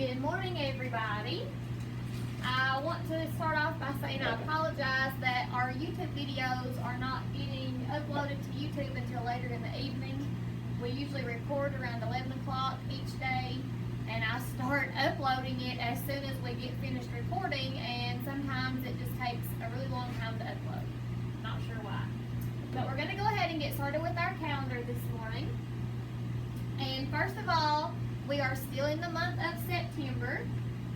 Good morning, everybody. I want to start off by saying I apologize that our YouTube videos are not getting uploaded to YouTube until later in the evening. We usually record around 11 o'clock each day, and I start uploading it as soon as we get finished recording, and sometimes it just takes a really long time to upload. Not sure why. But we're going to go ahead and get started with our calendar this morning. And first of all, we are still in the month of September,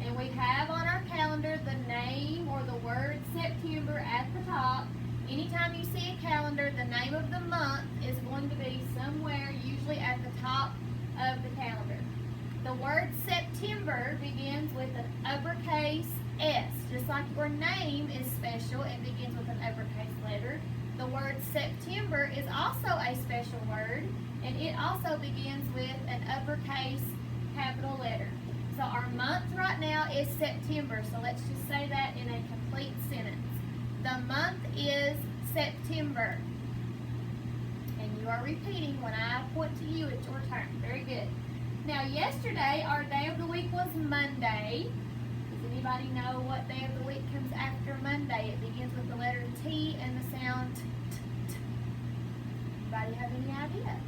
and we have on our calendar the name or the word September at the top. Anytime you see a calendar, the name of the month is going to be somewhere, usually at the top of the calendar. The word September begins with an uppercase S. Just like your name is special and begins with an uppercase letter, the word September is also a special word, and it also begins with an uppercase capital letter. So our month right now is September, so let's just say that in a complete sentence. The month is September. And you are repeating when I point to you, it's your turn. Very good. Now yesterday, our day of the week was Monday. Does anybody know what day of the week comes after Monday? It begins with the letter T and the sound T, T, T. Anybody have any idea?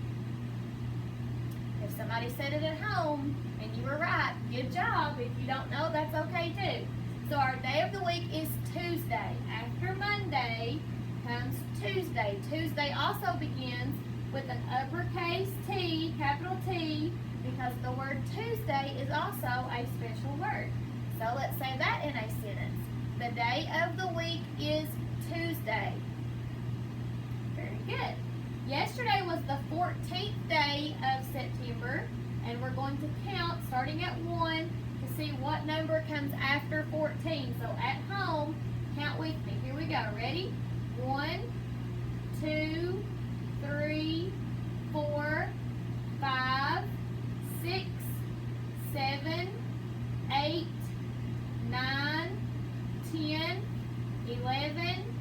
If somebody said it at home and you were right, good job. If you don't know, that's okay too. So our day of the week is Tuesday. After Monday comes Tuesday. Tuesday also begins with an uppercase T, capital T, because the word Tuesday is also a special word. So let's say that in a sentence. The day of the week is Tuesday. Very good. Yesterday was the 14th day of September, and we're going to count starting at 1 to see what number comes after 14. So at home, count with me. Here we go. Ready? 1, 2, 3, 4, 5, 6, 7, 8, 9, 10, 11,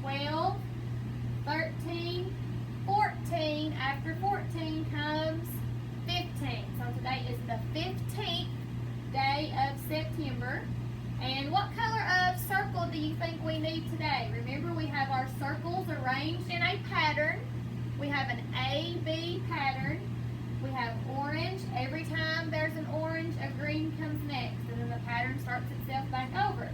12, 13, 14. After 14 comes 15. So today is the 15th day of September. And what color of circle do you think we need today? Remember, we have our circles arranged in a pattern. We have an A-B pattern. We have orange. Every time there's an orange, a green comes next, and then the pattern starts itself back over.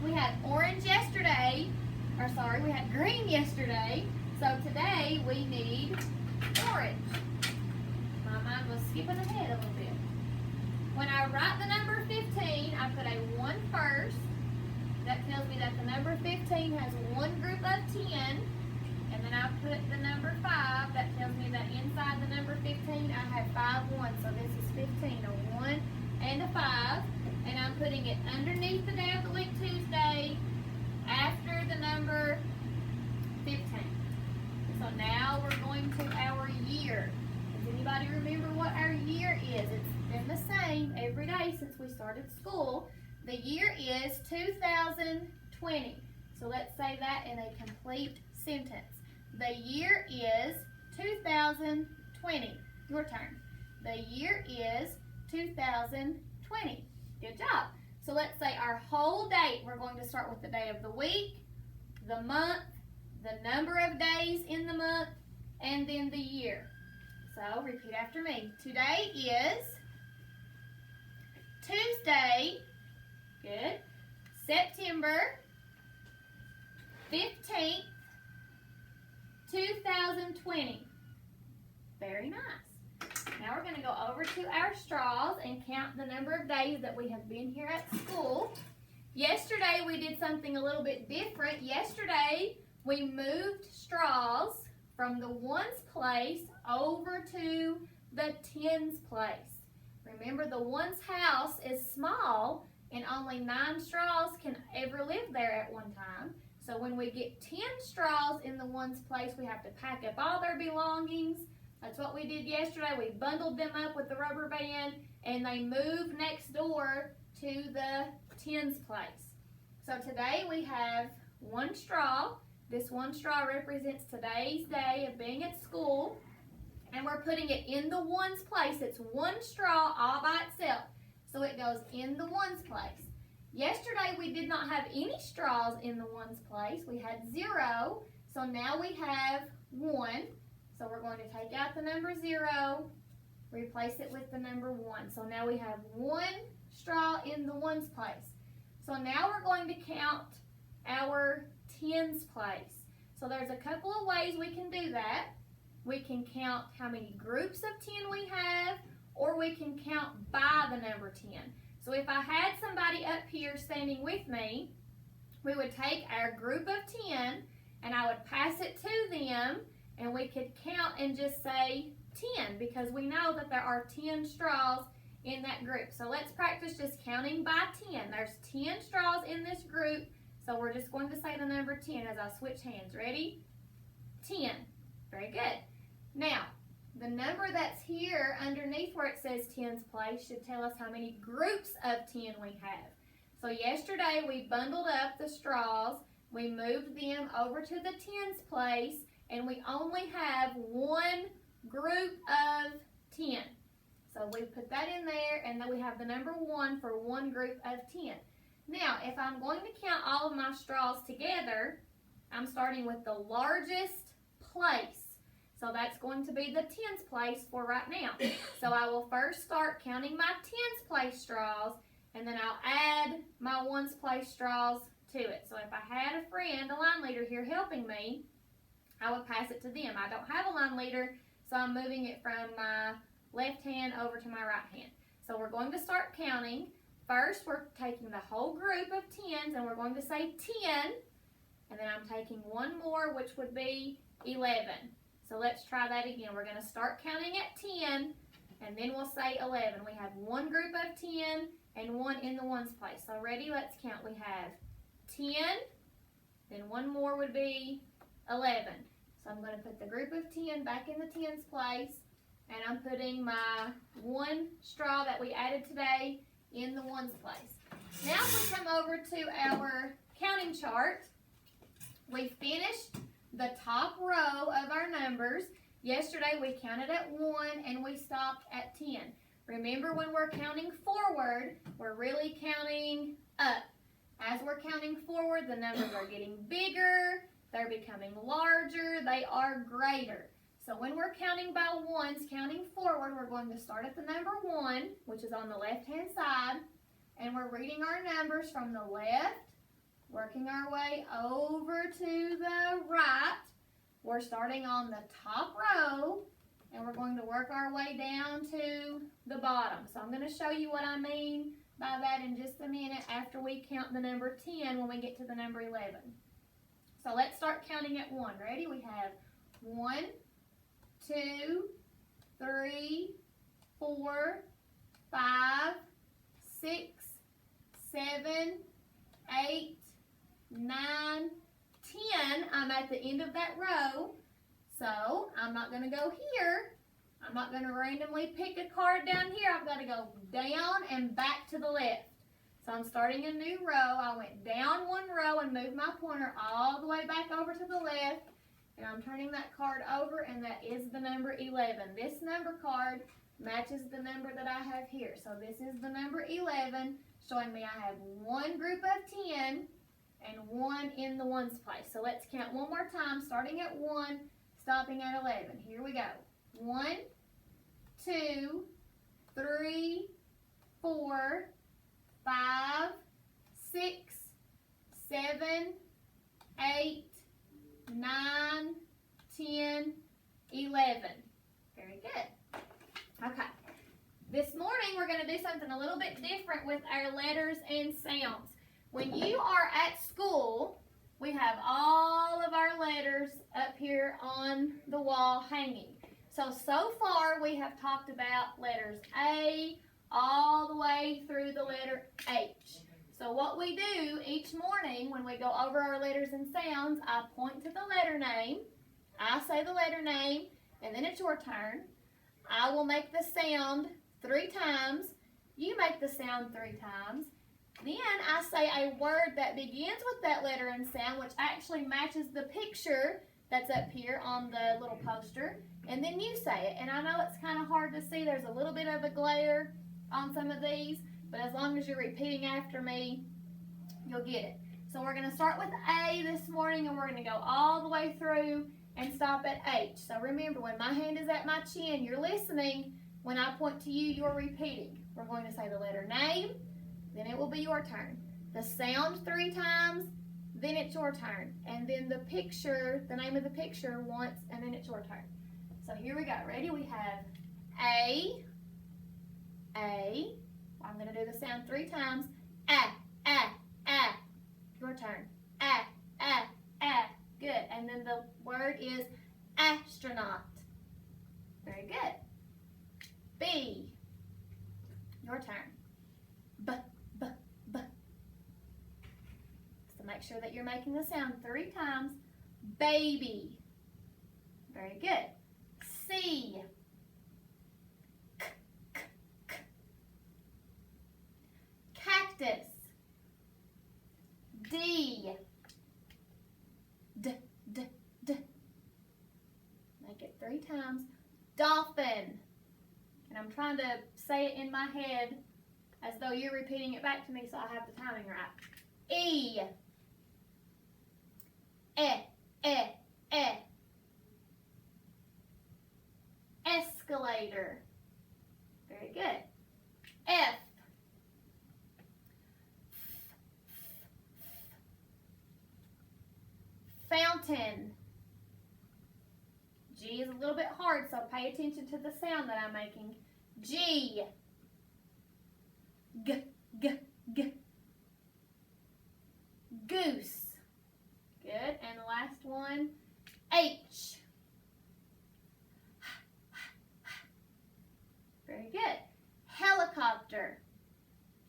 We had orange yesterday, we had green yesterday, so today we need orange. My mind was skipping ahead a little bit. When I write the number 15, I put a 1 first. That tells me that the number 15 has one group of 10. And then I put the number 5. That tells me that inside the number 15, I have 5 ones. So this is 15, a 1 and a 5. And I'm putting it underneath the day of the week, Tuesday, after the number 15. So now we're going to our year. Does anybody remember what our year is? It's been the same every day since we started school. The year is 2020. So let's say that in a complete sentence. The year is 2020. Your turn. The year is 2020. Good job. So let's say our whole date. We're going to start with the day of the week, the month, the number of days in the month, and then the year. So repeat after me. Today is Tuesday, good, September 15th, 2020. Very nice. Now we're going to go over to our straws and count the number of days that we have been here at school. Yesterday we did something a little bit different. Yesterday we moved straws from the ones place over to the tens place. Remember, the ones house is small and only 9 straws can ever live there at one time. So when we get 10 straws in the ones place, we have to pack up all their belongings. That's what we did yesterday. We bundled them up with the rubber band and they moved next door to the tens place. So today we have 1 straw. This 1 straw represents today's day of being at school. And we're putting it in the ones place. It's 1 straw all by itself. so it goes in the ones place. Yesterday we did not have any straws in the ones place. We had 0, so now we have 1. So we're going to take out the number 0, replace it with the number 1. So now we have 1 straw in the ones place. So now we're going to count our tens place. So there's a couple of ways we can do that. We can count how many groups of 10 we have, or we can count by the number 10. So if I had somebody up here standing with me, we would take our group of 10 and I would pass it to them, and we could count and just say 10 because we know that there are 10 straws in that group. So let's practice just counting by 10. There's 10 straws in this group, so we're just going to say the number 10 as I switch hands. Ready? 10. Very good. Now, the number that's here underneath where it says tens place should tell us how many groups of 10 we have. So yesterday we bundled up the straws, we moved them over to the tens place, and we only have one group of 10. So we put that in there, and then we have the number 1 for one group of 10. Now, if I'm going to count all of my straws together, I'm starting with the largest place. So that's going to be the tens place for right now. So I will first start counting my tens place straws, and then I'll add my ones place straws to it. So if I had a friend, a line leader here helping me, I would pass it to them. I don't have a line leader, so I'm moving it from my left hand over to my right hand. So we're going to start counting. First, we're taking the whole group of tens, and we're going to say 10, and then I'm taking one more, which would be 11. So let's try that again. We're going to start counting at 10, and then we'll say 11. We have one group of 10 and one in the ones place. So ready? Let's count. We have 10, then one more would be 11. So I'm going to put the group of 10 back in the tens place, and I'm putting my one straw that we added today in the ones place. Now if we come over to our counting chart, we finished the top row of our numbers. Yesterday we counted at 1 and we stopped at 10. Remember, when we're counting forward, we're really counting up. As we're counting forward, the numbers are getting bigger, they're becoming larger, they are greater. So when we're counting by ones, counting forward, we're going to start at the number 1, which is on the left-hand side, and we're reading our numbers from the left, working our way over to the right. We're starting on the top row, and we're going to work our way down to the bottom. So I'm going to show you what I mean by that in just a minute after we count the number 10 when we get to the number 11. So let's start counting at 1. Ready? We have 1, 2, 3, 4, 5, 6, 7, 8, 9, 10. I'm at the end of that row, so I'm not going to go here. I'm not going to randomly pick a card down here. I've got to go down and back to the left. So I'm starting a new row. I went down one row and moved my pointer all the way back over to the left, and I'm turning that card over, and that is the number 11. This number card matches the number that I have here. So this is the number 11, showing me I have one group of 10 and one in the ones place. So let's count one more time, starting at 1, stopping at 11. Here we go. 1, 2, 3, 4, 5, 6, 7, 8, 9, 10, 11. Very good. Okay. This morning we're going to do something a little bit different with our letters and sounds. When you are at school, we have all of our letters up here on the wall hanging. So far we have talked about letters A all the way through the letter H. So what we do each morning when we go over our letters and sounds, I point to the letter name, I say the letter name, and then it's your turn. I will make the sound 3 times. You make the sound 3 times. Then I say a word that begins with that letter and sound, which actually matches the picture that's up here on the little poster. And then you say it. And I know it's kind of hard to see. There's a little bit of a glare on some of these. but as long as you're repeating after me, you'll get it. So we're going to start with A this morning, and we're going to go all the way through and stop at H. So remember, when my hand is at my chin, you're listening. When I point to you, you're repeating. We're going to say the letter name, then it will be your turn. The sound 3 times, then it's your turn. And then the picture, the name of the picture once, and then it's your turn. So here we go. Ready? We have A. I'm going to do the sound 3 times. A. Your turn. A. Good. And then the word is astronaut. Very good. B. Your turn. B. So make sure that you're making the sound 3 times. Baby. Very good. C. Cactus. D. Make it 3 times. Dolphin. And I'm trying to say it in my head as though you're repeating it back to me so I have the timing right. E. Escalator. Very good. F. Fountain. G is a little bit hard, so pay attention to the sound that I'm making. G. Goose. Good. And the last one, H. Very good. Helicopter.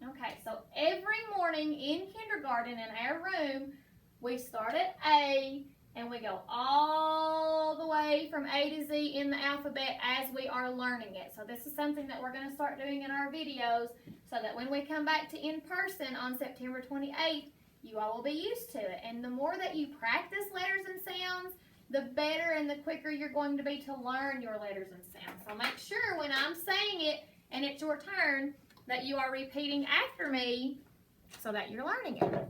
Okay, so every morning in kindergarten in our room, we start at A and we go all the way from A to Z in the alphabet as we are learning it. So this is something that we're going to start doing in our videos so that when we come back to in person on September 28th, you all will be used to it. And the more that you practice letters and sounds, the better and the quicker you're going to be to learn your letters and sounds. So make sure when I'm saying it and it's your turn that you are repeating after me so that you're learning it.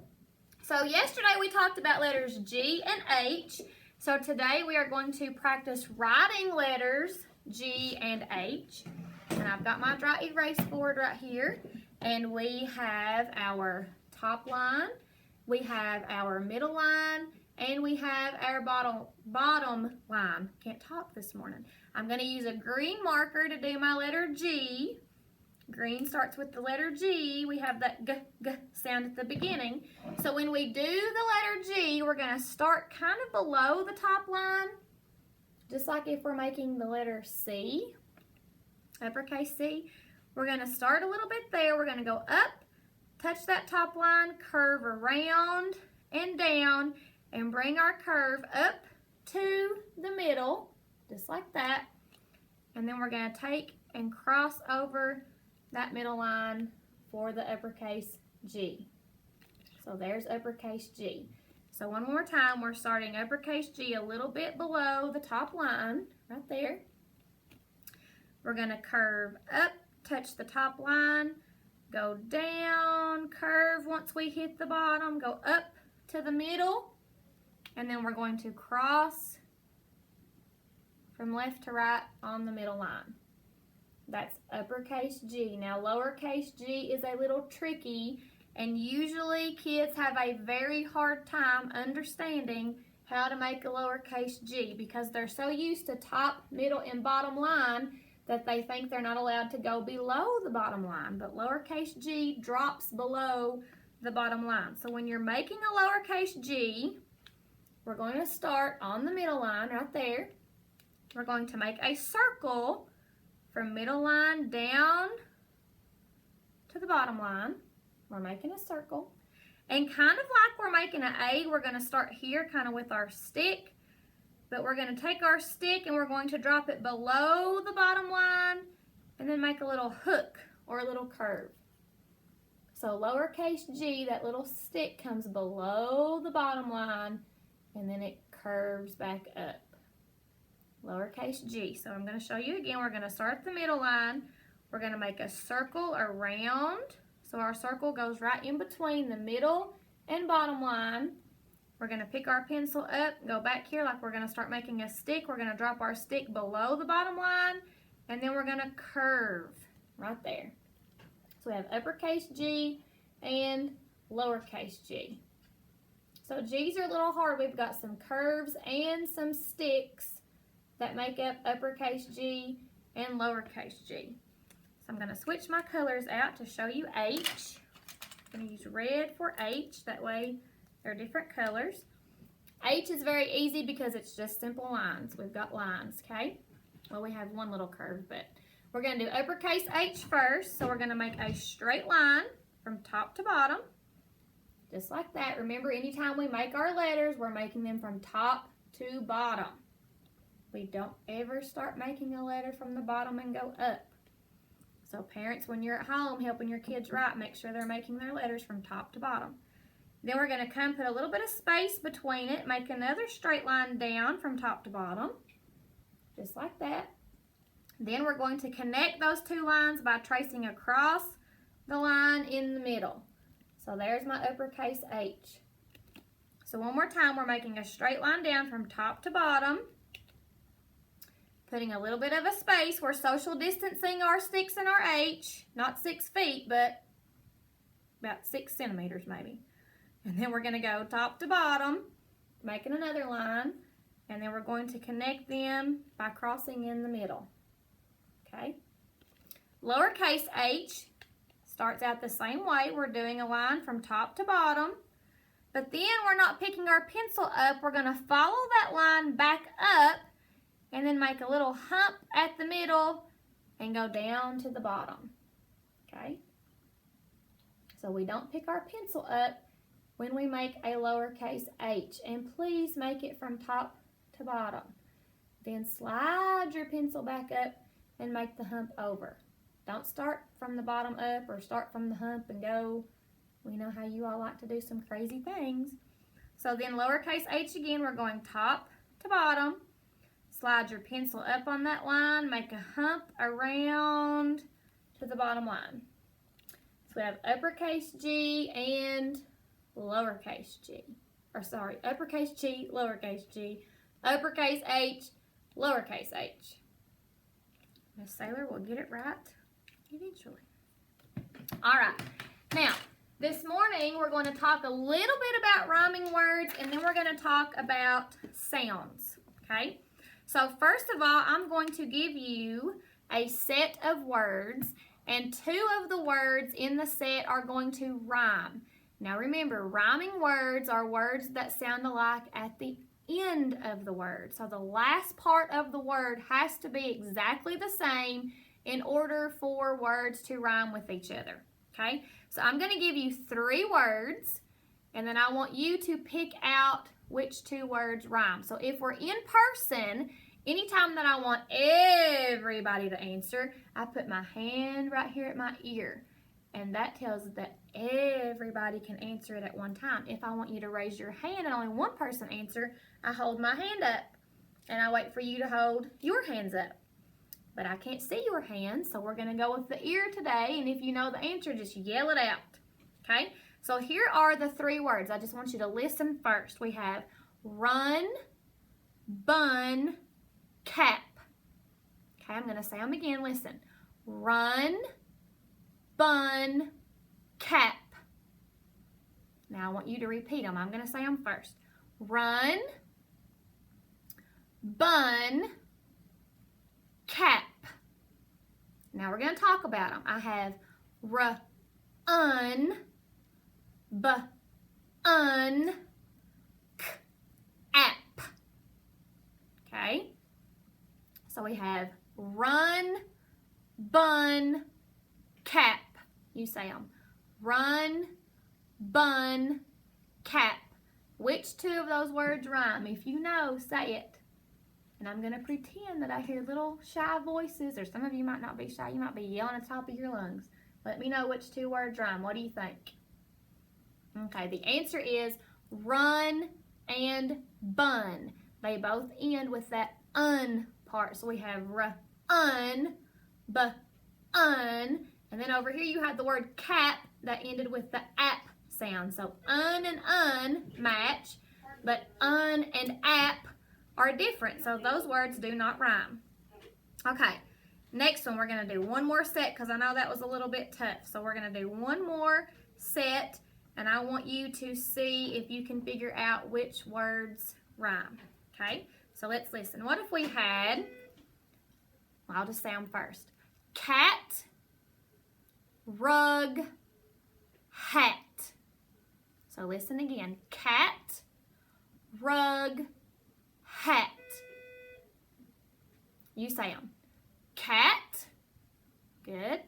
So yesterday we talked about letters G and H. So today we are going to practice writing letters G and H. And I've got my dry erase board right here. And we have our top line, we have our middle line, and we have our bottom line. Can't talk this morning. I'm going to use a green marker to do my letter G. Green starts with the letter G. We have that g sound at the beginning. So when we do the letter G, we're going to start kind of below the top line, just like if we're making the letter C, uppercase C. We're going to start a little bit there. We're going to go up, touch that top line, curve around and down, and bring our curve up to the middle, just like that. And then we're going to take and cross over that middle line for the uppercase G. So there's uppercase G. So one more time, we're starting uppercase G a little bit below the top line, right there. We're going to curve up, touch the top line, go down, curve once we hit the bottom, go up to the middle, and then we're going to cross from left to right on the middle line. That's uppercase G. Now lowercase g is a little tricky, and usually kids have a very hard time understanding how to make a lowercase g because they're so used to top, middle, and bottom line that they think they're not allowed to go below the bottom line. But lowercase g drops below the bottom line. So when you're making a lowercase g, we're going to start on the middle line right there. We're going to make a circle from middle line down to the bottom line. We're making a circle. And kind of like we're making an A, we're going to start here kind of with our stick. But we're going to take our stick and we're going to drop it below the bottom line and then make a little hook or a little curve. So lowercase g, that little stick comes below the bottom line and then it curves back up. Lowercase g. So I'm going to show you again. We're going to start at the middle line. We're going to make a circle around. So our circle goes right in between the middle and bottom line. We're going to pick our pencil up, go back here like we're going to start making a stick. We're going to drop our stick below the bottom line, and then we're going to curve right there. So we have uppercase G and lowercase g. So G's are a little hard. We've got some curves and some sticks that make up uppercase G and lowercase g. So I'm going to switch my colors out to show you H. I'm going to use red for H. That way they're different colors. H is very easy because it's just simple lines. We've got lines, okay? Well, we have one little curve, but we're going to do uppercase H first. So we're going to make a straight line from top to bottom, just like that. Remember, anytime we make our letters, we're making them from top to bottom. We don't ever start making a letter from the bottom and go up. So parents, when you're at home helping your kids write, make sure they're making their letters from top to bottom. Then we're going to come put a little bit of space between it, make another straight line down from top to bottom, just like that. Then we're going to connect those two lines by tracing across the line in the middle. So there's my uppercase H. So one more time, we're making a straight line down from top to bottom, putting a little bit of a space. We're social distancing our sticks and our H, not 6 feet, but about 6 centimeters maybe. And then we're going to go top to bottom, making another line, and then we're going to connect them by crossing in the middle. Okay? Lowercase h starts out the same way. We're doing a line from top to bottom, but then we're not picking our pencil up. We're going to follow that line back up and then make a little hump at the middle and go down to the bottom. Okay? So we don't pick our pencil up when we make a lowercase h, and please make it from top to bottom. Then slide your pencil back up and make the hump over. Don't start from the bottom up or start from the hump and go. We know how you all like to do some crazy things. So then lowercase h again, we're going top to bottom. Slide your pencil up on that line, make a hump around to the bottom line. So we have uppercase G and lowercase g, or sorry, uppercase G, lowercase g, uppercase H, lowercase h. Miss Saylor will get it right eventually. All right, now this morning we're going to talk a little bit about rhyming words, and then we're going to talk about sounds, okay? So first of all, I'm going to give you a set of words, and 2 of the words in the set are going to rhyme. Now remember, rhyming words are words that sound alike at the end of the word. So the last part of the word has to be exactly the same in order for words to rhyme with each other. Okay? So I'm going to give you 3 words, and then I want you to pick out which 2 words rhyme. So if we're in person, anytime that I want everybody to answer, I put my hand right here at my ear. And that tells that everybody can answer it at one time. If I want you to raise your hand and only one person answer, I hold my hand up and I wait for you to hold your hands up. But I can't see your hands, so we're going to go with the ear today. And if you know the answer, just yell it out. Okay? So here are the 3 words. I just want you to listen first. We have run, bun, cap. Okay, I'm going to say them again. Listen. Run, bun, cap. Now I want you to repeat them. I'm going to say them first. Run, bun, cap. Now we're going to talk about them. I have run, bun, cap. Okay? So we have run, bun, cap. You say them. Run, bun, cap. Which 2 of those words rhyme? If you know, say it. And I'm going to pretend that I hear little shy voices, or some of you might not be shy. You might be yelling at the top of your lungs. Let me know which 2 words rhyme. What do you think? Okay, the answer is run and bun. They both end with that un part. So we have run, bun. And then over here you have the word cap. that ended with the ap sound. So and un match, but un and ap are different. So those words do not rhyme. Okay, next one we're going to do one more set because I know that was a little bit tough. So we're going to do one more set, and I want you to see if you can figure out which words rhyme. Okay, so let's listen. What if we had, well, I'll just say them first. Cat, rug, hat. So listen again. Cat, rug, hat. You say them. Cat, good.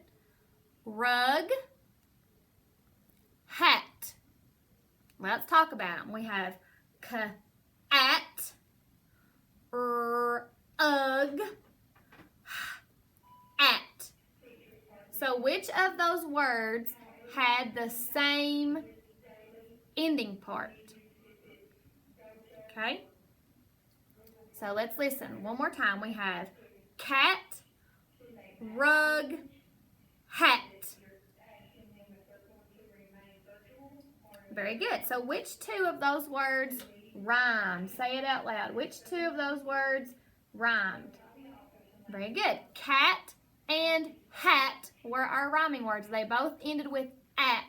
Rug, hat. Let's talk about them. We have cat, ugh, at. So which of those words had the same ending part? Okay? So let's listen. One more time. We have cat, rug, hat. Very good. So which two of those words rhymed? Say it out loud. Which two of those words rhymed? Very good. Cat and hat were our rhyming words. They both ended with at.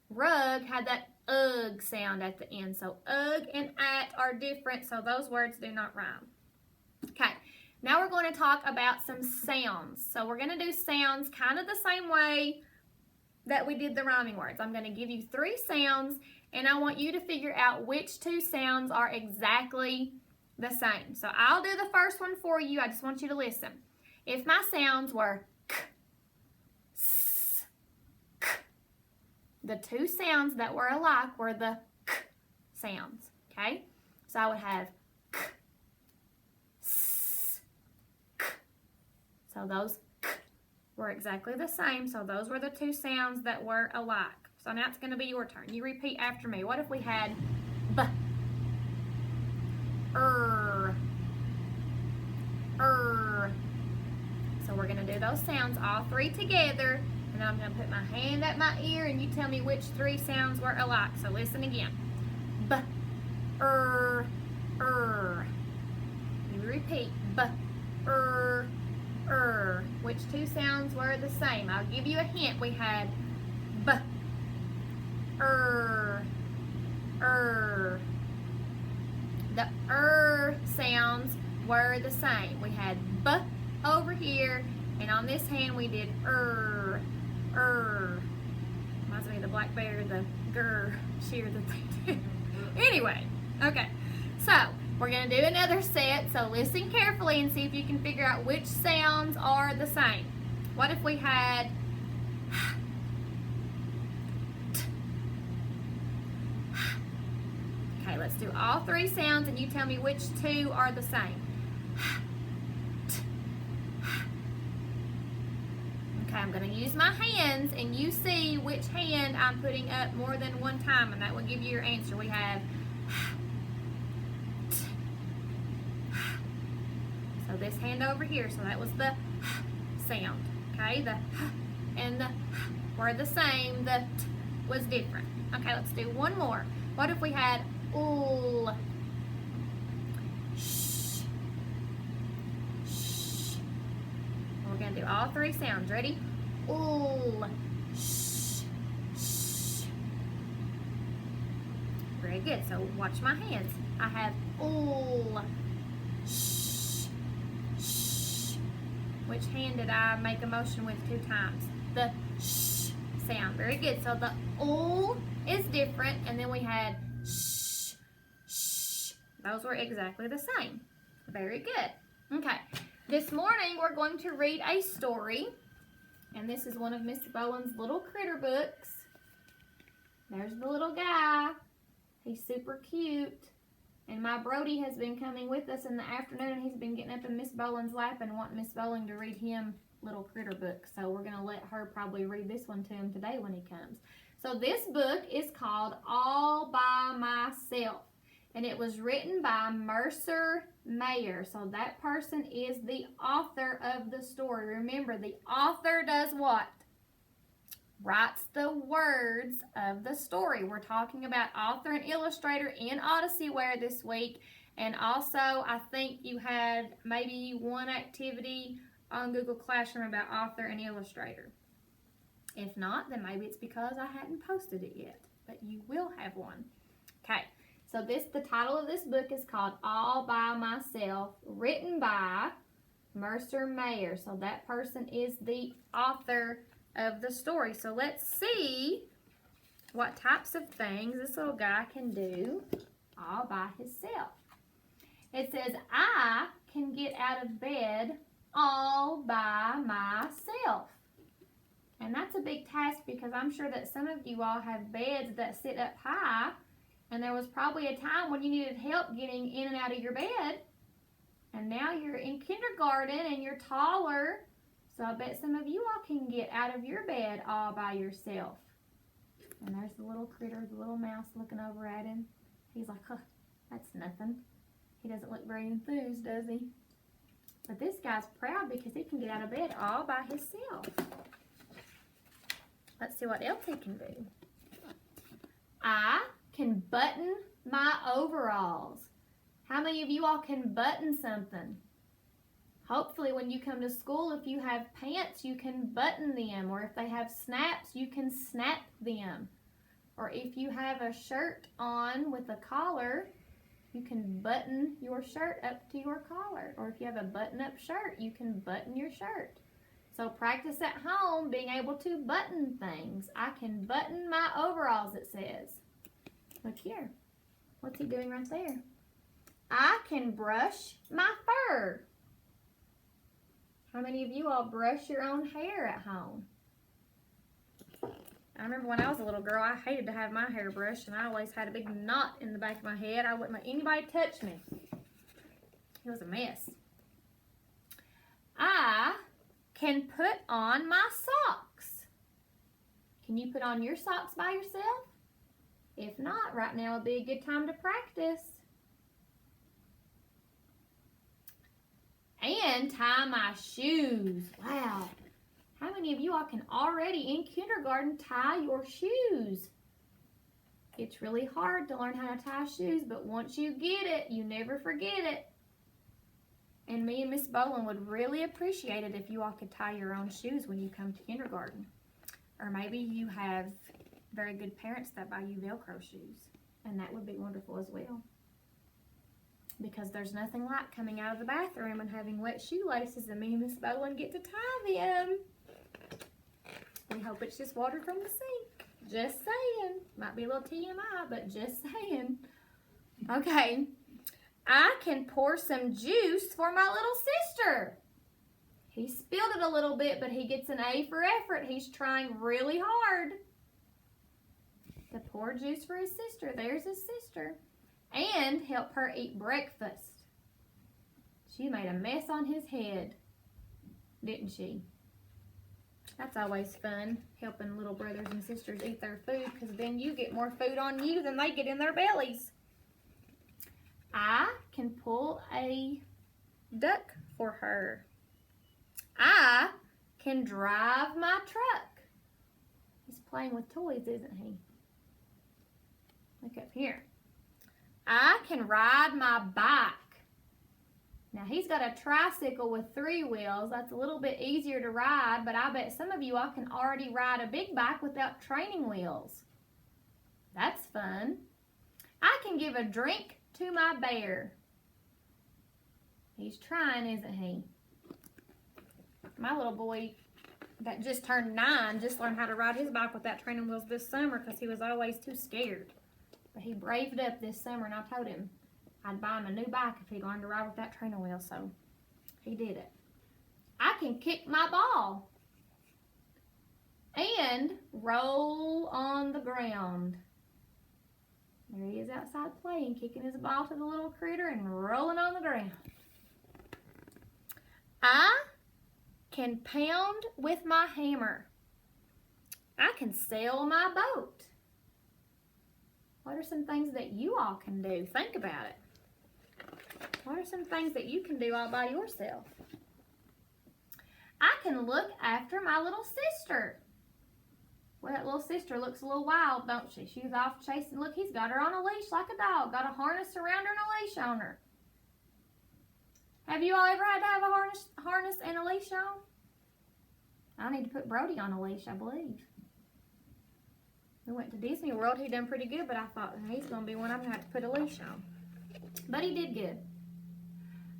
Rug had that ugh sound at the end. So ugh and at are different, so those words do not rhyme. Okay, now we're going to talk about some sounds. So we're going to do sounds kind of the same way that we did the rhyming words. I'm going to give you 3 sounds, and I want you to figure out which 2 sounds are exactly the same. So I'll do the first one for you. I just want you to listen. If my sounds were k, s, k, the 2 sounds that were alike were the k sounds, okay? So I would have k, s, k. So those k were exactly the same. So those were the 2 sounds that were alike. So now it's going to be your turn. You repeat after me. What if we had b, So we're going to do those sounds, all 3 together, and I'm going to put my hand at my ear, and you tell me which 3 sounds were alike. So listen again. B, You repeat. B, Which 2 sounds were the same? I'll give you a hint. We had b, The sounds were the same. We had b over here, and on this hand we did Reminds me of the black bear, the grr shear that they do. Anyway, okay. So we're going to do another set. So listen carefully and see if you can figure out which sounds are the same. What if we had Okay, let's do all 3 sounds and you tell me which 2 are the same. Okay, I'm going to use my hands and you see which hand I'm putting up more than one time, and that will give you your answer. We have so this hand over here, so that was the sound. Okay, the and the were the same, the t was different. Okay, let's do one more. What if we had ooh, shh, shh. We're going to do all 3 sounds. Ready? Ooh, shh, shh. Very good. So watch my hands. I have ooh, shh, shh. Which hand did I make a motion with 2 times? The shh sound. Very good. So the ooh is different, and then we had shh, shh. Those were exactly the same. Very good. Okay. This morning we're going to read a story, and this is one of Miss Bowen's little critter books. There's the little guy. He's super cute. And my Brody has been coming with us in the afternoon, and he's been getting up in Miss Bowen's lap and wanting Miss Bowen to read him little critter books. So we're going to let her probably read this one to him today when he comes. So this book is called All by Myself, and it was written by Mercer Mayer. So that person is the author of the story. Remember, the author does what? writes the words of the story. We're talking about author and illustrator in Odysseyware this week. And also, I think you had maybe one activity on Google Classroom about author and illustrator. If not, then maybe it's because I hadn't posted it yet. But you will have one. Okay, so the title of this book is called All by Myself, written by Mercer Mayer. So that person is the author of the story. So let's see what types of things this little guy can do all by himself. It says, I can get out of bed all by myself. And that's a big task because I'm sure that some of you all have beds that sit up high, and there was probably a time when you needed help getting in and out of your bed. And now you're in kindergarten and you're taller. So I bet some of you all can get out of your bed all by yourself. And there's the little critter, the little mouse looking over at him. He's like, huh, that's nothing. He doesn't look very enthused, does he? But this guy's proud because he can get out of bed all by himself. Let's see what else he can do. I can button my overalls. How many of you all can button something? Hopefully when you come to school, if you have pants, you can button them. Or if they have snaps, you can snap them. Or if you have a shirt on with a collar, you can button your shirt up to your collar. Or if you have a button-up shirt, you can button your shirt. So practice at home being able to button things. I can button my overalls, it says. Look here. What's he doing right there? I can brush my fur. How many of you all brush your own hair at home? I remember when I was a little girl, I hated to have my hair brushed, and I always had a big knot in the back of my head. I wouldn't let anybody touch me. It was a mess. I can put on my socks. Can you put on your socks by yourself? If not, right now would be a good time to practice. And tie my shoes. Wow. How many of you all can already in kindergarten tie your shoes? It's really hard to learn how to tie shoes, but once you get it, you never forget it. And me and Miss Boland would really appreciate it if you all could tie your own shoes when you come to kindergarten. Or maybe you have very good parents that buy you Velcro shoes, and that would be wonderful as well. Because there's nothing like coming out of the bathroom and having wet shoelaces, and me and Miss Boland get to tie them. We hope it's just water from the sink. Just saying. Might be a little TMI, but just saying. Okay. I can pour some juice for my little sister. He spilled it a little bit, but he gets an A for effort. He's trying really hard to pour juice for his sister. There's his sister. And help her eat breakfast. She made a mess on his head, didn't she? That's always fun, helping little brothers and sisters eat their food, because then you get more food on you than they get in their bellies. I can pull a duck for her. I can drive my truck. He's playing with toys, isn't he? Look up here. I can ride my bike. Now he's got a tricycle with 3 wheels. That's a little bit easier to ride, but I bet some of you all can already ride a big bike without training wheels. That's fun. I can give a drink to my bear. He's trying, isn't he? My little boy that just turned 9 just learned how to ride his bike without training wheels this summer because he was always too scared. But he braved up this summer, and I told him I'd buy him a new bike if he learned to ride without training wheels, so he did it. I can kick my ball and roll on the ground. There he is outside playing, kicking his ball to the little critter and rolling on the ground. I can pound with my hammer. I can sail my boat. What are some things that you all can do? Think about it. What are some things that you can do all by yourself? I can look after my little sister. that little sister looks a little wild, don't she? She's off chasing. Look, he's got her on a leash like a dog. Got a harness around her and a leash on her. Have you all ever had to have a harness and a leash on? I need to put Brody on a leash, I believe. We went to Disney World. He done pretty good, but I thought, he's going to be one I'm going to have to put a leash on. But he did good.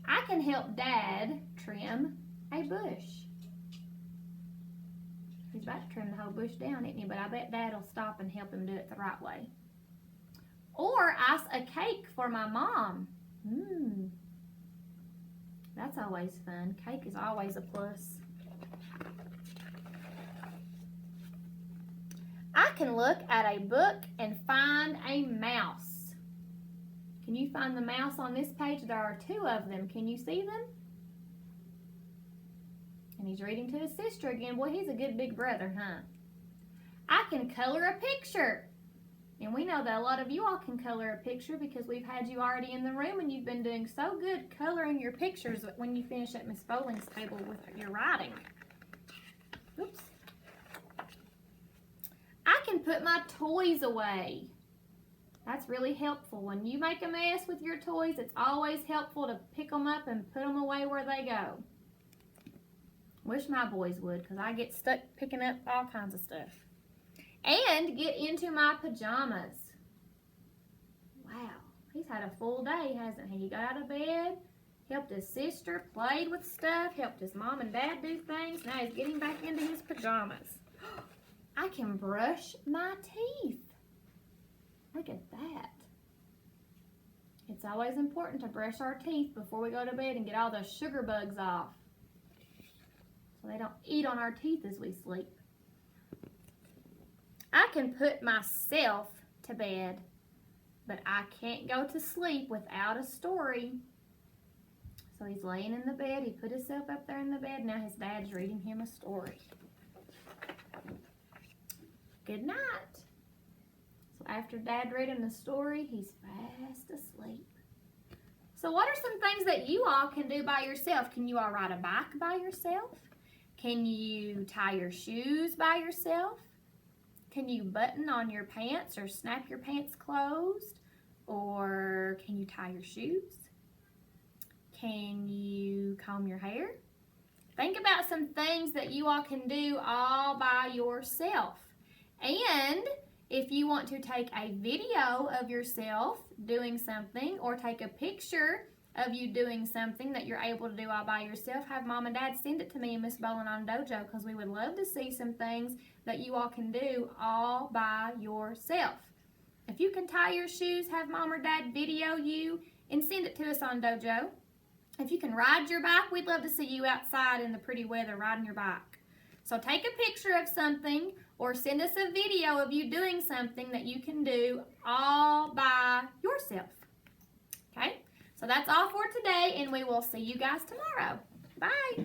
I can help Dad trim a bush. He's about to trim the whole bush down, isn't he? But I bet Dad will stop and help him do it the right way. Or ice a cake for my mom. That's always fun. Cake is always a plus. I can look at a book and find a mouse. Can you find the mouse on this page? There are 2 of them. Can you see them? And he's reading to his sister again. Boy, he's a good big brother, huh? I can color a picture. And we know that a lot of you all can color a picture because we've had you already in the room and you've been doing so good coloring your pictures when you finish at Miss Bowling's table with your writing. Oops. I can put my toys away. That's really helpful. When you make a mess with your toys, it's always helpful to pick them up and put them away where they go. Wish my boys would, because I get stuck picking up all kinds of stuff. And get into my pajamas. Wow, he's had a full day, hasn't he? He got out of bed, helped his sister, played with stuff, helped his mom and dad do things. Now he's getting back into his pajamas. I can brush my teeth. Look at that. It's always important to brush our teeth before we go to bed and get all those sugar bugs off, so they don't eat on our teeth as we sleep. I can put myself to bed, but I can't go to sleep without a story. So he's laying in the bed. He put himself up there in the bed. Now his dad's reading him a story. Good night. So after Dad read him the story, he's fast asleep. So what are some things that you all can do by yourself? Can you all ride a bike by yourself? Can you tie your shoes by yourself? Can you button on your pants or snap your pants closed? Or can you tie your shoes? Can you comb your hair? Think about some things that you all can do all by yourself. And if you want to take a video of yourself doing something or take a picture of you doing something that you're able to do all by yourself, have Mom and Dad send it to me and Miss Bowling on Dojo, because we would love to see some things that you all can do all by yourself. If you can tie your shoes, have Mom or Dad video you and send it to us on Dojo. If you can ride your bike, we'd love to see you outside in the pretty weather riding your bike. So take a picture of something or send us a video of you doing something that you can do all by yourself. Okay? So that's all for today, and we will see you guys tomorrow. Bye.